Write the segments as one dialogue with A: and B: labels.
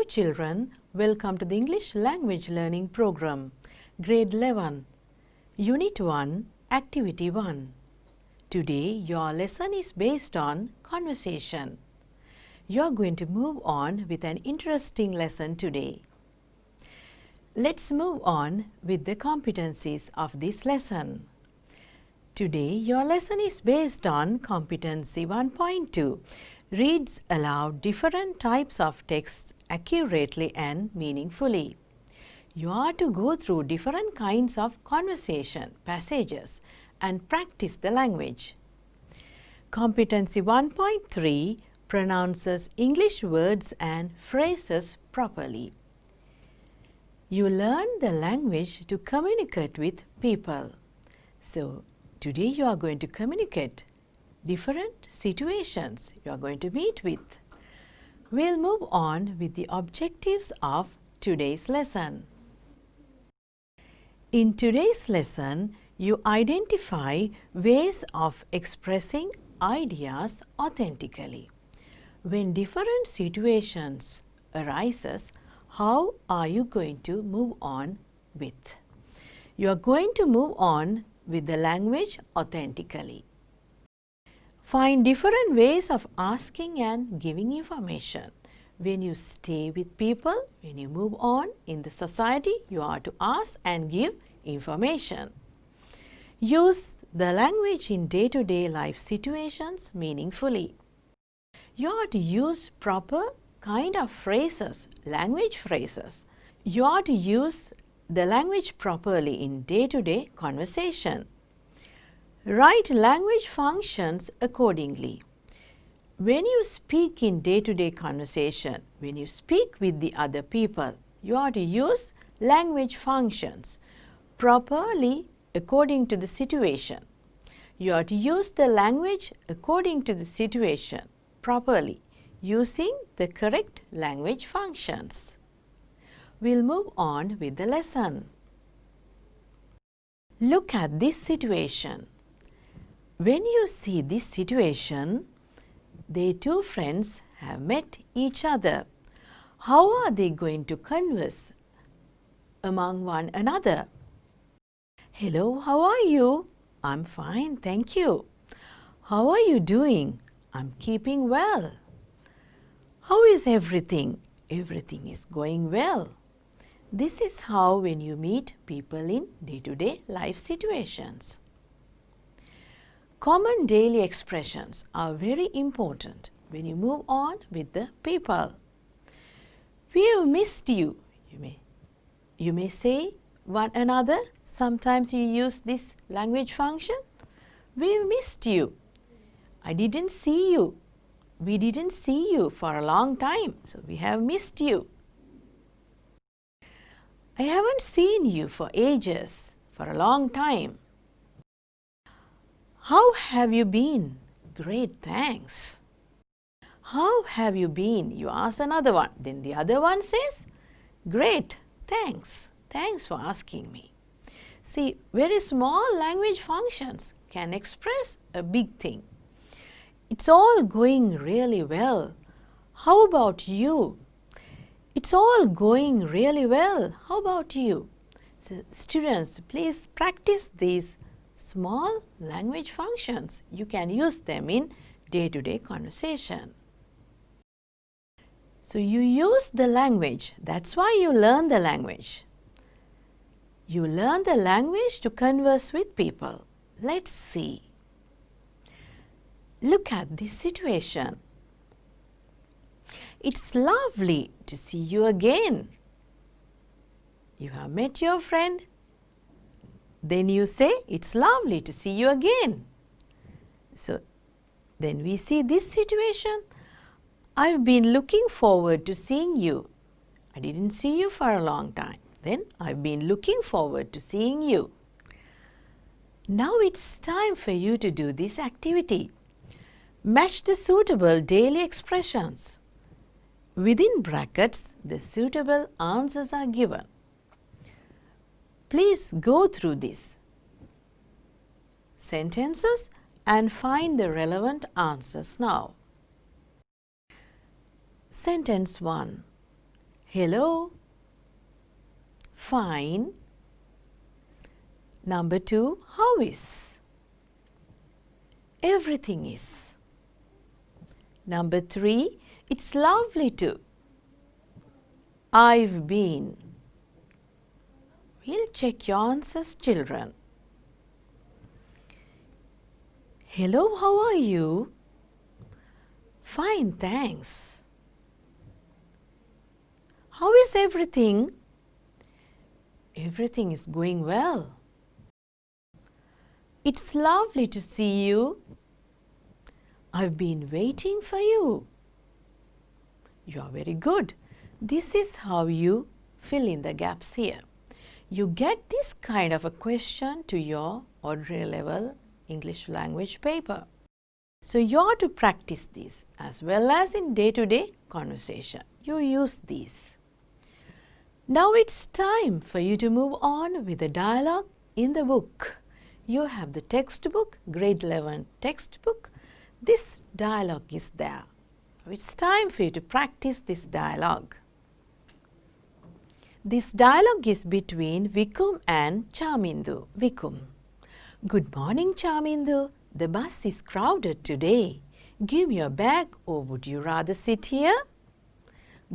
A: children, welcome to the English language learning program, grade 11, unit 1, activity 1. Today your lesson is based on conversation. You are going to move on with an interesting lesson today. Let's move on with the competencies of this lesson. Today your lesson is based on competency 1.2. Reads aloud different types of texts accurately and meaningfully. You are to go through different kinds of conversation passages and practice the language. Competency 1.3 pronounces English words and phrases properly. You learn the language to communicate with people. So, today you are going to communicate different situations you are going to meet with. We'll move on with the objectives of today's lesson. In today's lesson, you identify ways of expressing ideas authentically. When different situations arises, how are you going to move on with? You are going to move on with the language authentically. Find different ways of asking and giving information. When you stay with people, when you move on in the society, you are to ask and give information. Use the language in day-to-day life situations meaningfully. You are to use proper kind of phrases, language phrases. You are to use the language properly in day-to-day conversation. Write language functions accordingly. When you speak in day-to-day conversation, when you speak with the other people, you are to use language functions properly according to the situation. You are to use the language according to the situation properly, using the correct language functions. We'll move on with the lesson. Look at this situation. When you see this situation, the two friends have met each other. How are they going to converse among one another? Hello, how are you? I'm fine, thank you. How are you doing? I'm keeping well. How is everything? Everything is going well. This is how when you meet people in day-to-day life situations. Common daily expressions are very important when you move on with the people. We have missed you. You may say one another. Sometimes you use this language function. We missed you. I didn't see you. We didn't see you for a long time, so we have missed you. I haven't seen you for ages, for a long time. How have you been? Great, thanks. How have you been? You ask another one. Then the other one says, great, thanks. Thanks for asking me. See, very small language functions can express a big thing. It's all going really well. How about you? It's all going really well. How about you? So, students, please practice these small language functions. You can use them in day-to-day conversation. So, you use the language. That's why you learn the language. You learn the language to converse with people. Let's see. Look at this situation. It's lovely to see you again. You have met your friend. Then you say, it's lovely to see you again. So, then we see this situation. I've been looking forward to seeing you. I didn't see you for a long time. Then I've been looking forward to seeing you. Now it's time for you to do this activity. Match the suitable daily expressions. Within brackets, the suitable answers are given. Please go through these sentences and find the relevant answers now. Sentence 1. Hello. Fine. Number 2, how is? Everything is. Number 3, it's lovely to. I've been. We'll check your answers, children. Hello, how are you? Fine, thanks. How is everything? Everything is going well. It's lovely to see you. I've been waiting for you. You are very good. This is how you fill in the gaps here. You get this kind of a question to your ordinary level English language paper. So you are to practice this as well as in day-to-day conversation. You use these. Now it's time for you to move on with the dialogue in the book. You have the textbook, grade 11 textbook. This dialogue is there. It's time for you to practice this dialogue. This dialogue is between Vikum and Chamindu. Vikum. Good morning, Chamindu. The bus is crowded today. Give me your bag, or would you rather sit here?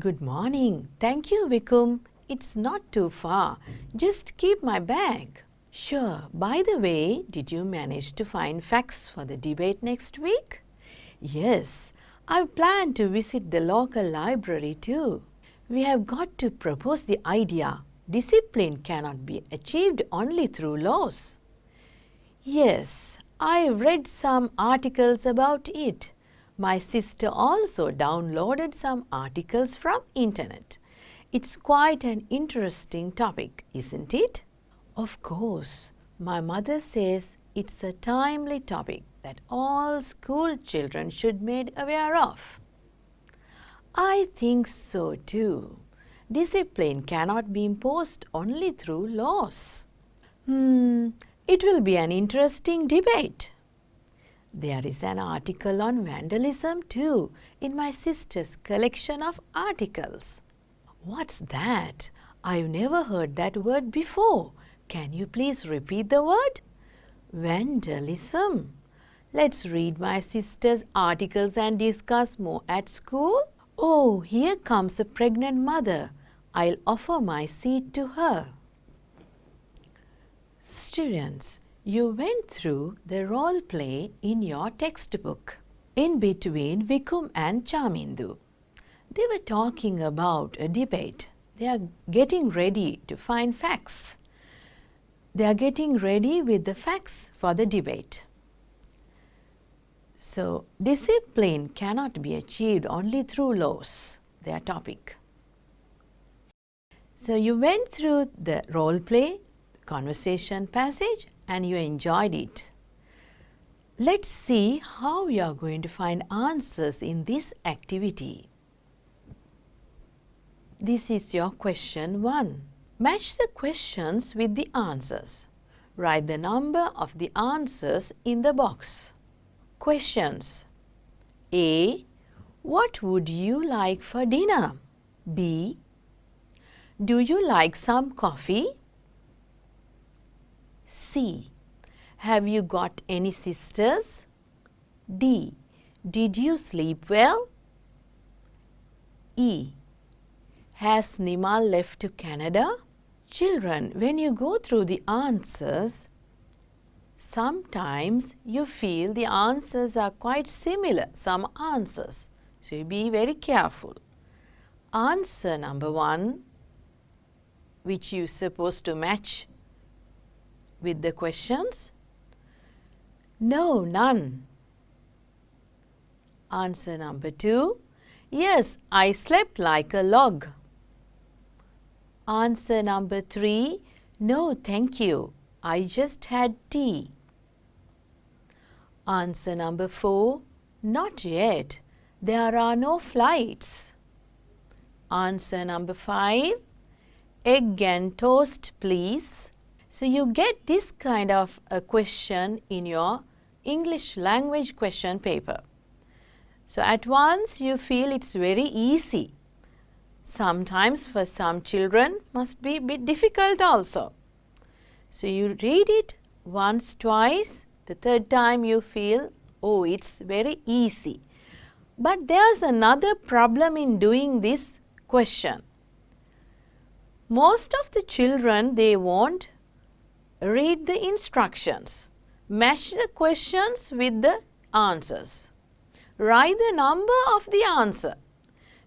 A: Good morning. Thank you, Vikum. It's not too far. Just keep my bag. Sure. By the way, did you manage to find facts for the debate next week? Yes. I've planned to visit the local library too. We have got to propose the idea. Discipline cannot be achieved only through laws. Yes, I've read some articles about it. My sister also downloaded some articles from internet. It's quite an interesting topic, isn't it? Of course. My mother says it's a timely topic that all school children should be made aware of. I think so too. Discipline cannot be imposed only through laws. It will be an interesting debate. There is an article on vandalism too in my sister's collection of articles. What's that? I've never heard that word before. Can you please repeat the word? Vandalism. Let's read my sister's articles and discuss more at school. Oh, here comes a pregnant mother. I'll offer my seat to her. Students, you went through the role play in your textbook. In between Vikum and Chamindu, they were talking about a debate. They are getting ready to find facts. They are getting ready with the facts for the debate. So, discipline cannot be achieved only through laws, their topic. So, you went through the role play, conversation passage, and you enjoyed it. Let's see how you are going to find answers in this activity. This is your question 1. Match the questions with the answers. Write the number of the answers in the box. Questions. A. What would you like for dinner? B. Do you like some coffee? C. Have you got any sisters? D. Did you sleep well? E. Has Nimal left to Canada? Children, when you go through the answers, sometimes you feel the answers are quite similar, some answers. So, you be very careful. Answer number 1, which you are supposed to match with the questions. No, none. Answer number 2. Yes, I slept like a log. Answer number 3. No, thank you. I just had tea. Answer number 4. Not yet. There are no flights. Answer number 5. Egg and toast, please. So, you get this kind of a question in your English language question paper. So, at once you feel it's very easy. Sometimes for some children must be a bit difficult also. So you read it once, twice, the third time you feel, oh, it's very easy. But there's another problem in doing this question. Most of the children, they won't read the instructions, match the questions with the answers, write the number of the answer.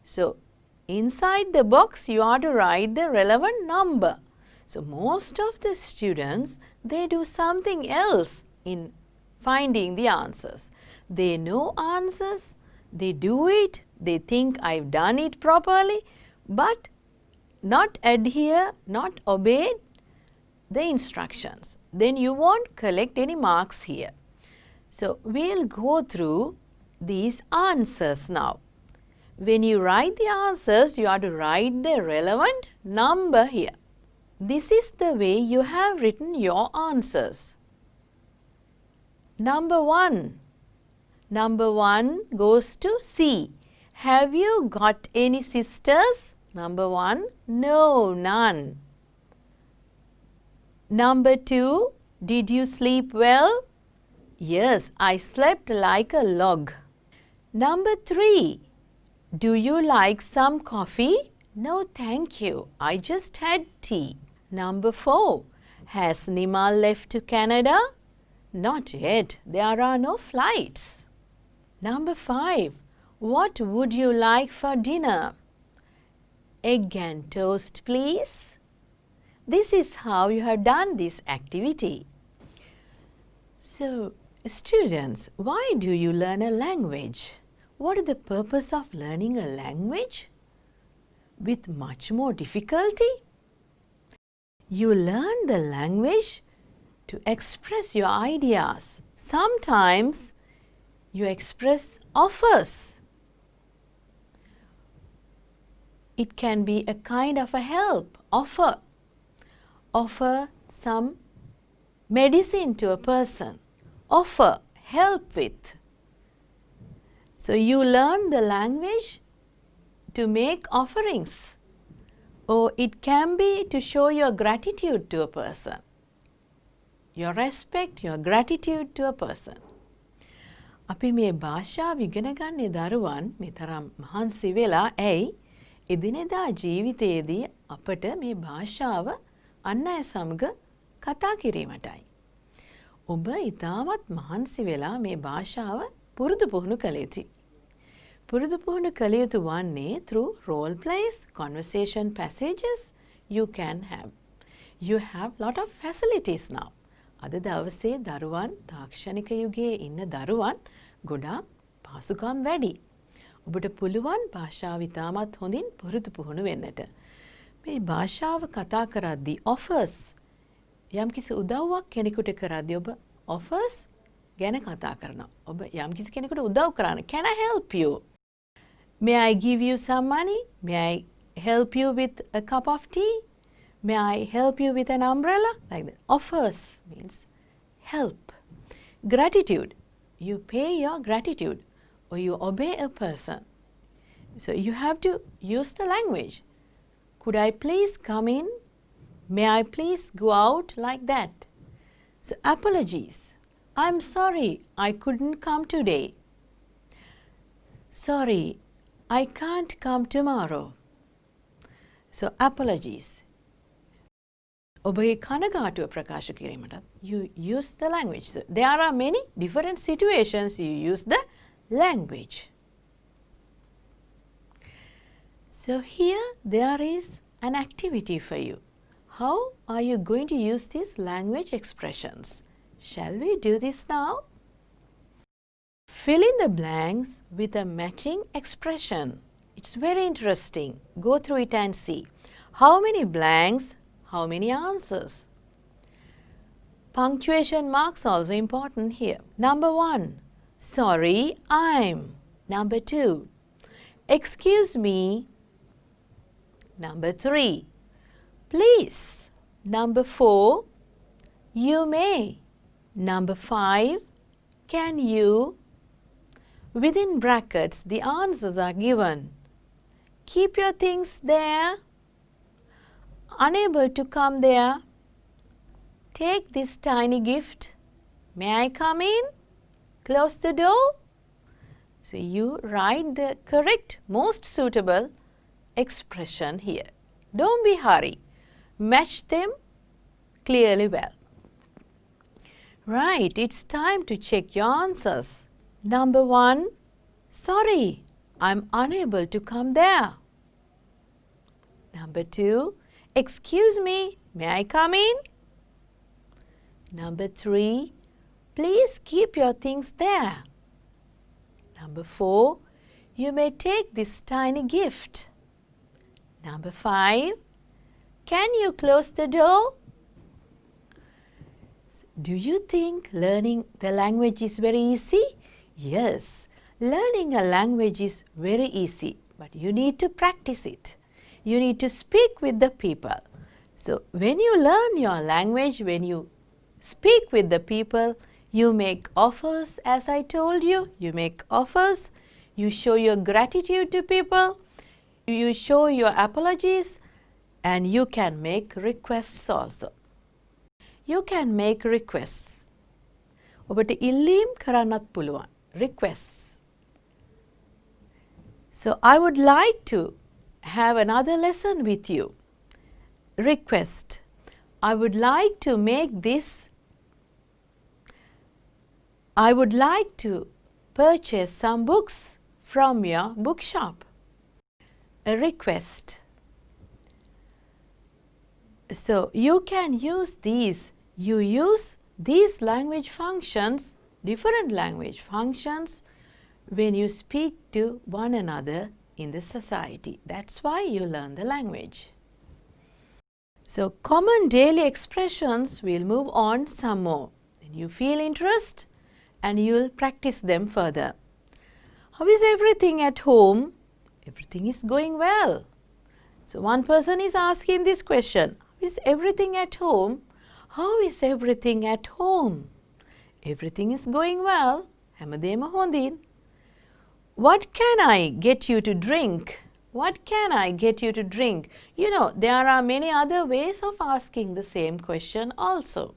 A: So inside the box you are to write the relevant number. So most of the students, they do something else in finding the answers. They know answers, they do it, they think I've done it properly, but not adhere, not obey the instructions. Then you won't collect any marks here. So we'll go through these answers now. When you write the answers, you have to write the relevant number here. This is the way you have written your answers. Number 1. Number 1 goes to C. Have you got any sisters? Number 1. No, none. Number 2. Did you sleep well? Yes, I slept like a log. Number 3. Do you like some coffee? No, thank you. I just had tea. Number 4. Has Nima left to Canada? Not yet. There are no flights. Number 5. What would you like for dinner? Egg and toast, please. This is how you have done this activity. So, students, why do you learn a language? What is the purpose of learning a language? With much more difficulty? You learn the language to express your ideas. Sometimes you express offers. It can be a kind of a help, offer. Offer some medicine to a person. Offer, help with. So you learn the language to make offerings. Or it can be to show your gratitude to a person. Your respect, your gratitude to a person. අපි මේ භාෂාව ඉගෙන ගන්නේ දරුවන් මේ තරම් මහන්සි වෙලා ඇයි එදිනෙදා ජීවිතයේදී අපට මේ භාෂාව අන් අය සමග කතා කිරීමටයි. ඔබ ඉතාමත් මහන්සි වෙලා මේ භාෂාව පුරුදු පුහුණු කළ යුතුයි. පුරුදු පුහුණු කළ යුතු වන්නේ through role plays, conversation passages you can have. You have lot of facilities now. අද දවසේ දරුවන් තාක්ෂණික යුගයේ ඉන්න දරුවන් ගොඩාක් පහසුකම් වැඩි. ඔබට පුළුවන් භාෂාව ඉතාමත් හොඳින් පුරුදු පුහුණු වෙන්නට. මේ භාෂාව කතා කරද්දී offers යම්කිසි උදව්වක් කෙනෙකුට කරද්දී ඔබ offers ගැන කතා කරනවා. ඔබ යම්කිසි කෙනෙකුට උදව් කරන්න. Can I help you? May I give you some money? May I help you with a cup of tea? May I help you with an umbrella? Like that. Offers means help. Gratitude. You pay your gratitude or you obey a person. So you have to use the language. Could I please come in? May I please go out? Like that. So apologies. I'm sorry, I couldn't come today. Sorry, I can't come tomorrow. So apologies. ඔබගේ කනගාටුව ප්‍රකාශ කිරීමටත් you use the language. So there are many different situations you use the language. So here there is an activity for you. How are you going to use these language expressions? Shall we do this now? Fill in the blanks with a matching expression. It's very interesting. Go through it and see. How many blanks? How many answers? Punctuation marks also important here. Number 1. Sorry, I'm. Number 2. Excuse me. Number 3. Please. Number 4. You may. Number 5. Can you? Within brackets, the answers are given. keep your things there. Unable to come there. Take this tiny gift. May I come in? Close the door. So you write the correct, most suitable expression here. Don't be hurry. Match them clearly well. Right, it's time to check your answers. Number 1, sorry, I'm unable to come there. Number 2, excuse me, may I come in? Number 3, please keep your things there. Number 4, you may take this tiny gift. Number 5, can you close the door? Do you think learning the language is very easy? Yes, learning a language is very easy, but you need to practice it. You need to speak with the people. So when you learn your language, when you speak with the people, you make offers, as I told you. You make offers, you show your gratitude to people, you show your apologies, and you can make requests also. You can make requests. ඔබට ඉල්ලීම් කරන්නත් පුළුවන්. Requests. So I would like to have another lesson with you. Request. I would like to make this. I would like to purchase some books from your bookshop. A request. So you can use these. You use these language functions, different language functions, when you speak to one another in the society. That's why you learn the language. So common daily expressions, we'll move on some more. Then you feel interest and you'll practice them further. How is everything at home? Everything is going well. So one person is asking this question. How is everything at home? How is everything at home? Everything is going well. හැමදේම හොඳින්. What can I get you to drink? What can I get you to drink? You know, there are many other ways of asking the same question also.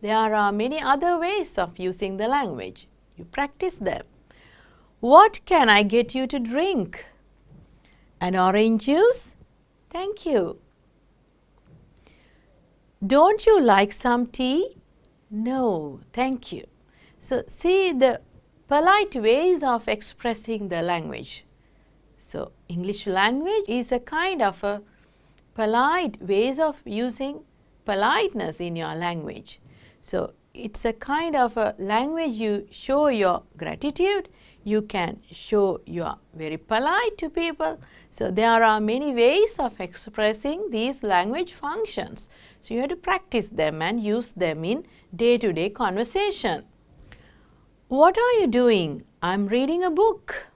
A: There are many other ways of using the language. You practice them. What can I get you to drink? An orange juice? Thank you. Don't you like some tea? No, thank you. So see the polite ways of expressing the language. So English language is a kind of a polite ways of using politeness in your language. So it's a kind of a language you show your gratitude. You can show you are very polite to people. So there are many ways of expressing these language functions. So you have to practice them and use them in day-to-day conversation. What are you doing? I'm reading a book.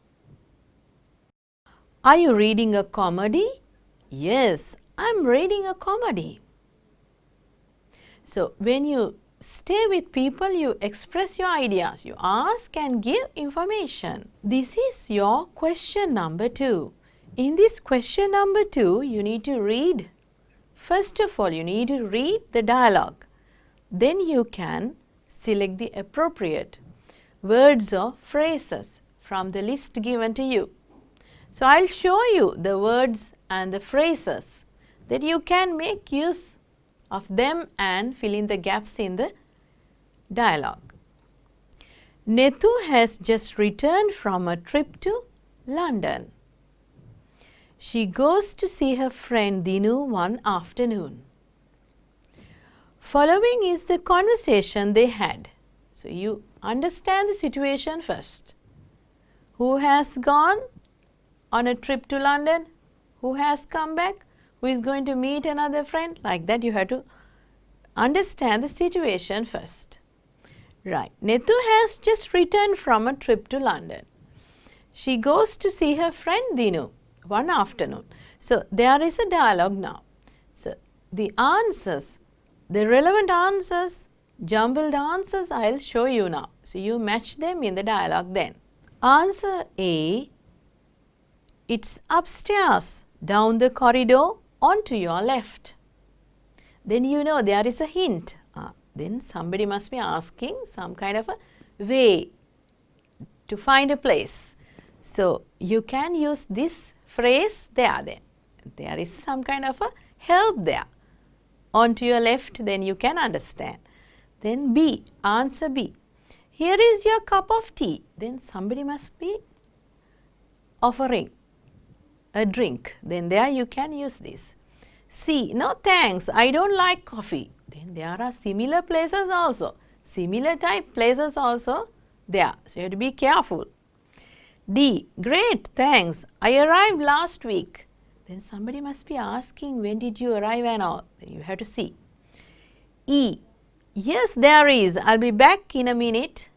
A: Are you reading a comedy? Yes, I'm reading a comedy. So when you stay with people, you express your ideas, you ask and give information. This is your question number 2. In this question number 2, you need to read. First of all, you need to read the dialogue. Then you can select the appropriate words or phrases from the list given to you. So I'll show you the words and the phrases that you can make use of them and fill in the gaps in the dialogue. Nethu has just returned from a trip to London. She goes to see her friend Dinu one afternoon. Following is the conversation they had. So you understand the situation first. Who has gone on a trip to London? Who has come back? Who is going to meet another friend? Like that you have to understand the situation first. Right. Nethu has just returned from a trip to London. She goes to see her friend Dinu one afternoon. So there is a dialogue now. So the answers, the relevant answers, jumbled answers, I'll show you now. So you match them in the dialogue then. Answer A. It's upstairs, down the corridor, onto your left. Then you know there is a hint. Then somebody must be asking some kind of a way to find a place. So you can use this phrase there then. There is some kind of a help there. On to your left, then you can understand. Then B, answer B. Here is your cup of tea. Then somebody must be offering a drink. Then there you can use this. C, no thanks, I don't like coffee. Then there are similar places also. Similar type places also there. So you have to be careful. D, great, thanks, I arrived last week. Then somebody must be asking when did you arrive and all. Then you have to see. E, yes there is, I'll be back in a minute.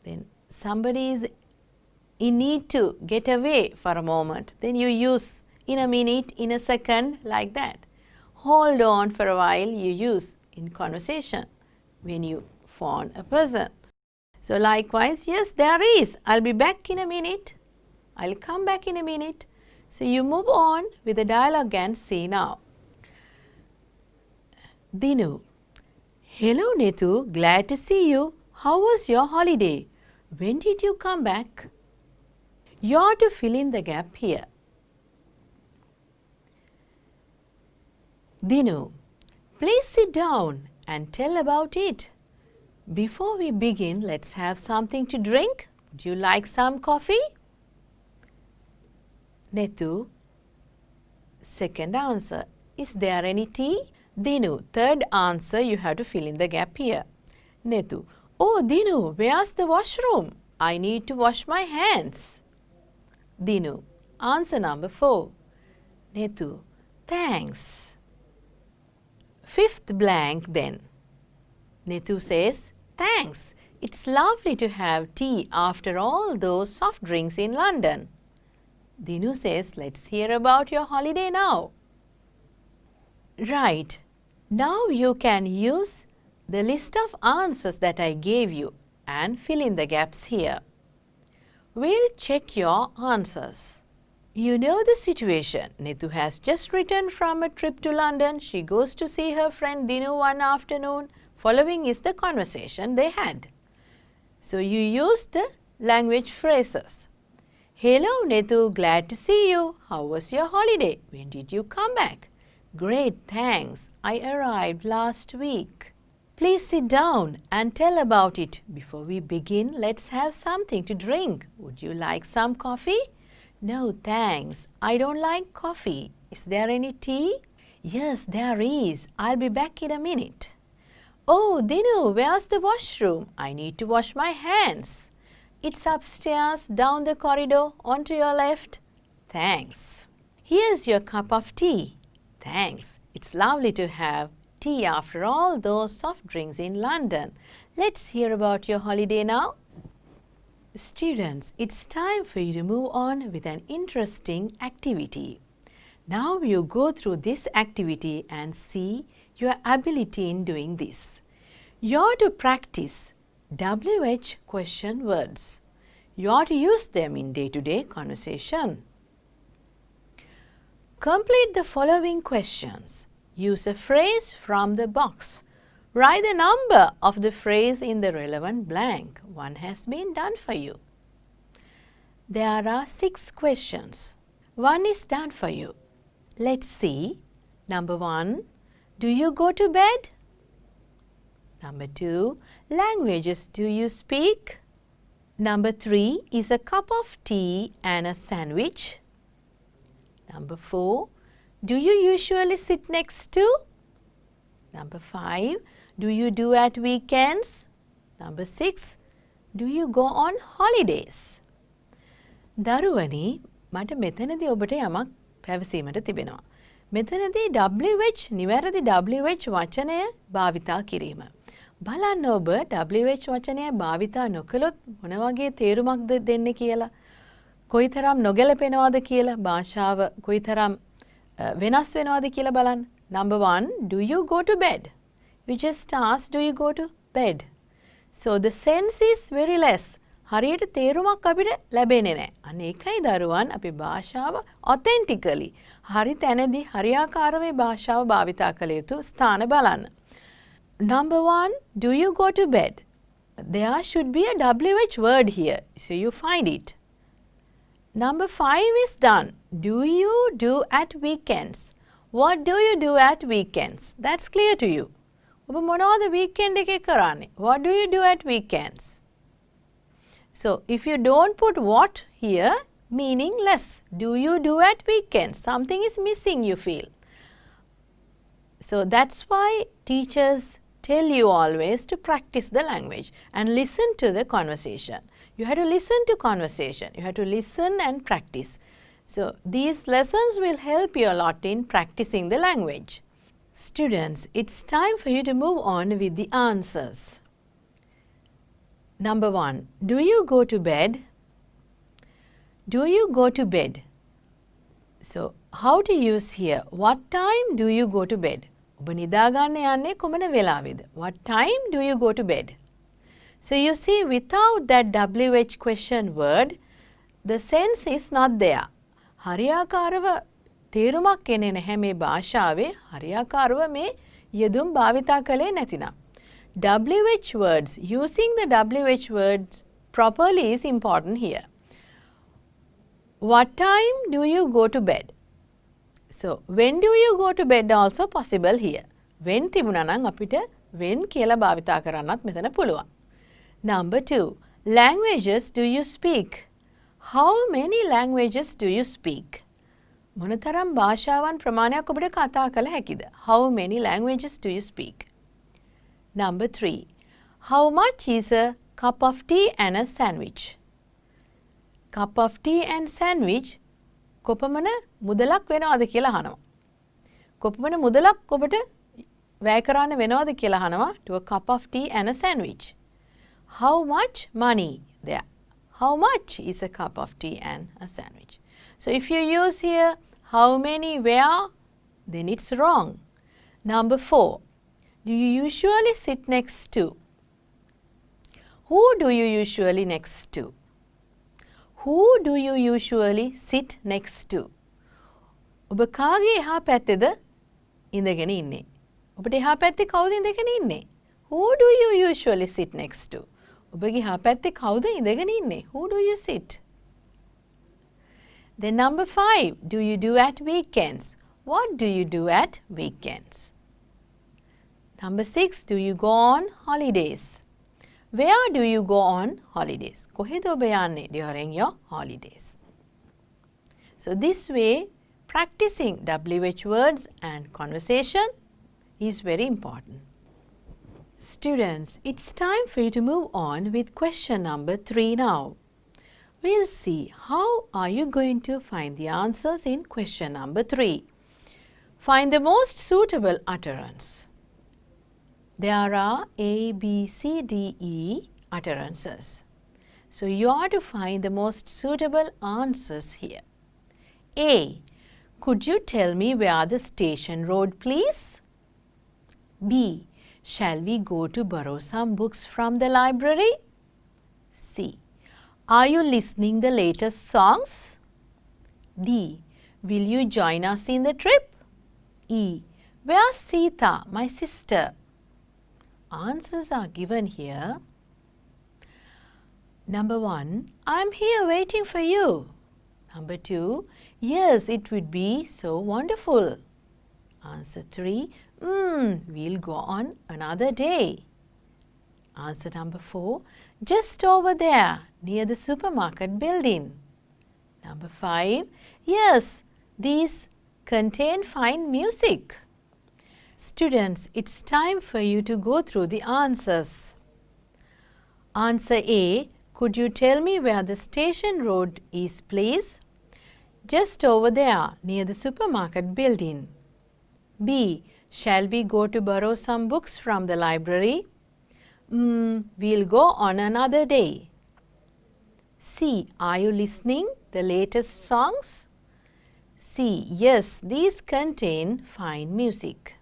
A: Then somebody is in need to get away for a moment. Then you use in a minute, in a second, like that. Hold on for a while, you use in conversation when you phone a person. So likewise, yes there is, I'll be back in a minute, I'll come back in a minute. So you move on with the dialogue and see now. Dinu, hello Netu, glad to see you. How was your holiday? When did you come back? You are to fill in the gap here. Dinu, please sit down and tell about it. Before we begin, let's have something to drink. Would you like some coffee? Netu, second answer, is there any tea? Dinu, third answer, you have to fill in the gap here. Netu, oh Dinu, where's the washroom? I need to wash my hands. Dinu, answer number 4. Netu, thanks. Fifth blank then. Netu says, thanks. It's lovely to have tea after all those soft drinks in London. Dinu says, let's hear about your holiday now. Right. Now you can use the list of answers that I gave you and fill in the gaps here. We'll check your answers. You know the situation. Netu has just returned from a trip to London. She goes to see her friend Dinu one afternoon. Following is the conversation they had. So you use the language phrases. Hello Netu, glad to see you. How was your holiday? When did you come back? Great, thanks. I arrived last week. Please sit down and tell about it. Before we begin, let's have something to drink. Would you like some coffee? No, thanks. I don't like coffee. Is there any tea? Yes, there is. I'll be back in a minute. Oh, Dinu, where's the washroom? I need to wash my hands. It's upstairs, down the corridor, onto your left. Thanks. Here's your cup of tea. Thanks. It's lovely to have tea after all those soft drinks in London. Let's hear about your holiday now. Students, it's time for you to move on with an interesting activity. Now you go through this activity and see your ability in doing this. You are to practice WH question words. You are to use them in day-to-day conversation. Complete the following questions. Use a phrase from the box. Write the number of the phrase in the relevant blank. One has been done for you. There are 6 questions. One is done for you. Let's see. Number 1. Do you go to bed? Number 2. Languages do you speak? Number 3. Is a cup of tea and a sandwich? Number 4. Do you usually sit next to? Number 5. Do you do at weekends? Number 6. Do you go on holidays? දරුවනි මට මෙතනදී ඔබට යමක් පැවසීමට තිබෙනවා. මෙතනදී WH නිවැරදි WH වචනය භාවිතා කිරීම. බලන්න ඔබ WH වචනය භාවිතා නොකළොත් මොන වගේ තේරුමක්ද දෙන්නේ කියලා. කොයිතරම් නොගැලපෙනවද කියලා භාෂාව කොයිතරම් වෙනස් වෙනවද කියලා බලන්න. Number 1, do you go to bed? We just asked, do you go to bed? So the sense is very less. හරියට තේරුමක් අපිට ලැබෙන්නේ නැහැ. අන්න ඒකයි දරුවන් අපි භාෂාව authentically හරි තැනදී හරියාකාරව මේ භාෂාව භාවිතා කළ යුතු ස්ථාන බලන්න. Number 1, do you go to bed? There should be a WH word here, so you find it. Number 5 is done. Do you do at weekends? What do you do at weekends? That's clear to you. ඔබ මොනවද weekend එකේ කරන්නේ? What do you do at weekends? So, if you don't put what here, meaningless. Do you do at weekends? Something is missing, you feel. So, that's why teachers tell you always to practice the language and listen to the conversation. You have to listen to conversation. You have to listen and practice. So, these lessons will help you a lot in practicing the language. Students, it's time for you to move on with the answers. Number 1, do you go to bed? Do you go to bed? So, how to use here? What time do you go to bed? ඔබ නිදා ගන්න යන්නේ කොමන වෙලාවෙද? What time do you go to bed? So, you see, without that WH question word, the sense is not there. හරියාකාරව තේරුමක් එන්නේ නැහැ මේ භාෂාවේ. හරියාකාරව මේ යෙදුම් භාවිතා කළේ නැතිනම්. WH words, using the WH words properly is important here. What time do you go to bed? So, when do you go to bed also possible here. When තිබුණා නම් අපිට when කියලා භාවිතා කරන්නත් මෙතන පුළුවන්. Number 2, languages do you speak? How many languages do you speak? මොනතරම් භාෂාවන් ප්‍රමාණයක් ඔබට කතා කළ හැකිද? How many languages do you speak? Number 3, how much is a cup of tea and a sandwich? Cup of tea and sandwich කොපමණ මුදලක් වෙනවද කියලා අහනවා. කොපමණ මුදලක් ඔබට වැය කරන්න වෙනවද කියලා අහනවා to a cup of tea and a sandwich. How much money there? How much is a cup of tea and a sandwich? So, if you use here how many where, then it's wrong. Number 4, do you usually sit next to? Who do you usually next to? Who do you usually sit next to? ඔබ කාගේ එහා පැත්තේද ඉඳගෙන ඉන්නේ? ඔබට එහා පැත්තේ කවුද ඉඳගෙන ඉන්නේ? Who do you usually sit next to? ඔබගේ එහා පැත්තේ කවුද ඉඳගෙන ඉන්නේ? Who do you sit? Then number 5, do you do at weekends? What do you do at weekends? Number 6, do you go on holidays? Where do you go on holidays? කොහෙද ඔබ යන්නේ during your holidays? So, this way, practicing WH words and conversation is very important. Students, it's time for you to move on with question number 3 now. We'll see how are you going to find the answers in question number 3. Find the most suitable utterance. There are A, B, C, D, E utterances. So, you are to find the most suitable answers here. A, could you tell me where the station road, please? B, shall we go to borrow some books from the library? C, are you listening the latest songs? D, will you join us in the trip? E, where's Sita, my sister? Answers are given here. Number 1, I'm here waiting for you. Number 2, yes, it would be so wonderful. Answer 3, we'll go on another day. Answer number 4, just over there near the supermarket building. Number 5, yes, these contain fine music. Students, it's time for you to go through the answers. Answer A, could you tell me where the station road is, please? Just over there near the supermarket building. B, shall we go to borrow some books from the library? We'll go on another day. C, are you listening the latest songs? C, yes, these contain fine music.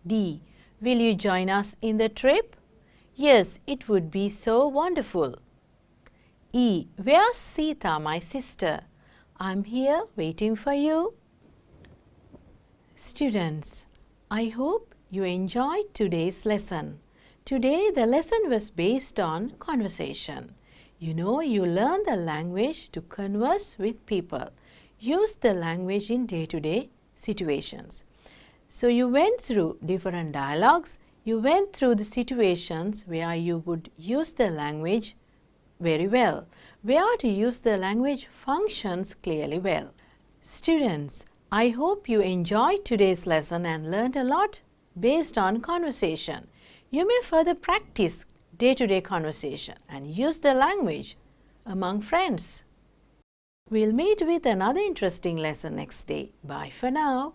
A: D, will you join us in the trip? Yes, it would be so wonderful. E. Where's Sita, my sister? I'm here waiting for you. Students, I hope you enjoyed today's lesson. Today the lesson was based on conversation. You know, you learn the language to converse with people. Use the language in day-to-day situations. So you went through different dialogues. You went through the situations where you would use the language very well, where to use the language functions clearly well. Students, I hope you enjoyed today's lesson and learned a lot based on conversation. You may further practice day-to-day conversation and use the language among friends. We'll meet with another interesting lesson next day. Bye for now.